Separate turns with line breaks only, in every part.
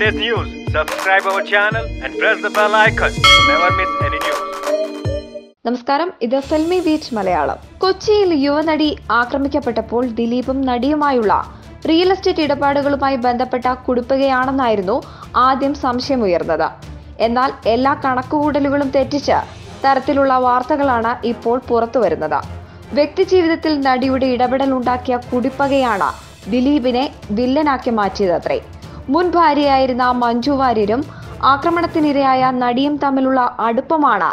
latest news, subscribe our channel and press the bell icon to never miss any news.
നമസ്കാരം, ഇത് filmy beach Malayalam. കൊച്ചിയിൽ യുവനടി ആക്രമിക്കപ്പെട്ടപ്പോൾ ദിലീപും നടിയുമായുള്ള real estate ഇടപാടുകളുമായി ബന്ധപ്പെട്ട കുടിപ്പകയാണെന്നായിരുന്നു ആദ്യം സംശയമുയർന്നത്. എന്നാൽ എല്ലാ കണക്കുകൂട്ടലുകളും തെറ്റിച്ച് തരത്തിലുള്ള വാർത്തകളാണ് ഇപ്പോൾ പുറത്തുവരുന്നത്. വ്യക്തിജീവിതത്തിൽ നടിയുടെ ഇടപെടൽ ഉണ്ടാക്കിയ കുടിപ്പകയാണ് ദിലീപിനെ വില്ലനാക്കി മാറ്റിയതത്രേ. മുൻ ഭാര്യയായിരുന്ന മഞ്ജു വാര്യരും ആക്രമണത്തിനിരയായ നടിയും തമ്മിലുള്ള അടുപ്പമാണ്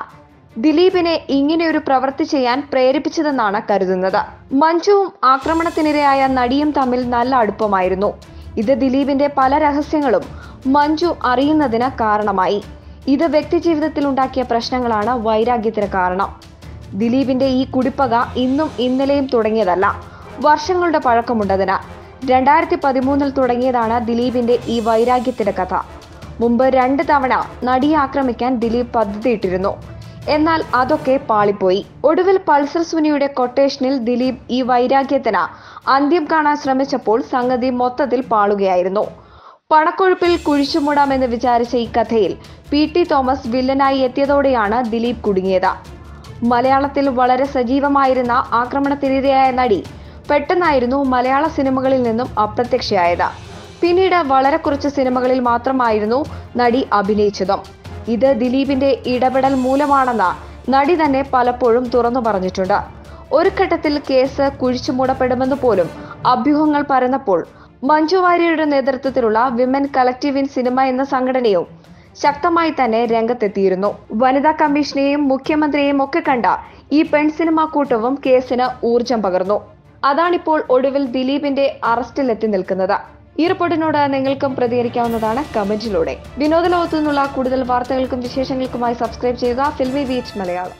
ദിലീപിനെ ഇങ്ങനെയൊരു പ്രവൃത്തി ചെയ്യാൻ പ്രേരിപ്പിച്ചതെന്നാണ് കരുതുന്നത്. മഞ്ജുവും ആക്രമണത്തിനിരയായ നടിയും തമ്മിൽ നല്ല അടുപ്പമായിരുന്നു. ഇത് ദിലീപിന്റെ പല രഹസ്യങ്ങളും മഞ്ജു അറിയുന്നതിന് കാരണമായി. ഇത് വ്യക്തിജീവിതത്തിൽ ഉണ്ടാക്കിയ പ്രശ്നങ്ങളാണ് വൈരാഗ്യത്തിന് കാരണം. ദിലീപിന്റെ ഈ കുടിപ്പക ഇന്നും ഇന്നലെയും തുടങ്ങിയതല്ല, വർഷങ്ങളുടെ പഴക്കമുണ്ടതിന്. 2013 തുടങ്ങിയതാണ് ദിലീപിന്റെ ഈ വൈരാഗ്യത്തിന്റെ കഥ. മുമ്പ് 2 തവണ നടിയെ ആക്രമിക്കാൻ ദിലീപ് പദ്ധതിയിട്ടിരുന്നു. എന്നാൽ അതൊക്കെ പാളിപ്പോയി. ഒടുവിൽ പൾസർ സുനിയുടെ കൊട്ടേഷനിൽ ദിലീപ് ഈ വൈരാഗ്യത്തിന് അന്ത്യം കാണാൻ ശ്രമിച്ചപ്പോൾ സംഗതി മൊത്തത്തിൽ പാളുകയായിരുന്നു. പണക്കൊഴുപ്പിൽ കുഴിച്ചുമൂടാമെന്ന് വിചാരിച്ച ഈ കഥയിൽ PT തോമസ് വില്ലനായി എത്തിയതോടെയാണ് ദിലീപ് കുടുങ്ങിയത്. മലയാളത്തിൽ വളരെ സജീവമായിരുന്ന ആക്രമണത്തിനിരയായ നടി പെട്ടെന്നായിരുന്നു മലയാള സിനിമകളിൽ നിന്നും അപ്രത്യക്ഷയായത്. പിന്നീട് വളരെ കുറച്ച് സിനിമകളിൽ മാത്രമായിരുന്നു നടി അഭിനയിച്ചതും. ഇത് ദിലീപിന്റെ ഇടപെടൽ മൂലമാണെന്ന് നടി തന്നെ പലപ്പോഴും തുറന്നു പറഞ്ഞിട്ടുണ്ട്. ഒരു ഘട്ടത്തിൽ കേസ് കുഴിച്ചുമൂടപ്പെടുമെന്ന് പോലും അഭ്യൂഹങ്ങൾ പരന്നപ്പോൾ മഞ്ജു വാര്യരുടെ നേതൃത്വത്തിലുള്ള വിമൻ കളക്റ്റീവ് ഇൻ സിനിമ എന്ന സംഘടനയും ശക്തമായി തന്നെ രംഗത്തെത്തിയിരുന്നു. വനിതാ കമ്മീഷനെയും മുഖ്യമന്ത്രിയെയും ഒക്കെ കണ്ട ഈ പെൺസിനിമാ കൂട്ടവും കേസിന് ഊർജം പകർന്നു. അതാണിപ്പോൾ ഒടുവിൽ ദിലീപിന്റെ അറസ്റ്റിലെത്തി നിൽക്കുന്നത്. ഈ റിപ്പോർട്ടിനോട് നിങ്ങൾക്കും പ്രതികരിക്കാവുന്നതാണ് കമന്റിലൂടെ. വിനോദ ലോകത്തു നിന്നുള്ള കൂടുതൽ വാർത്തകൾക്കും വിശേഷങ്ങൾക്കുമായി സബ്സ്ക്രൈബ് ചെയ്യുക ഫിൽമി ബീച്ച് മലയാളം.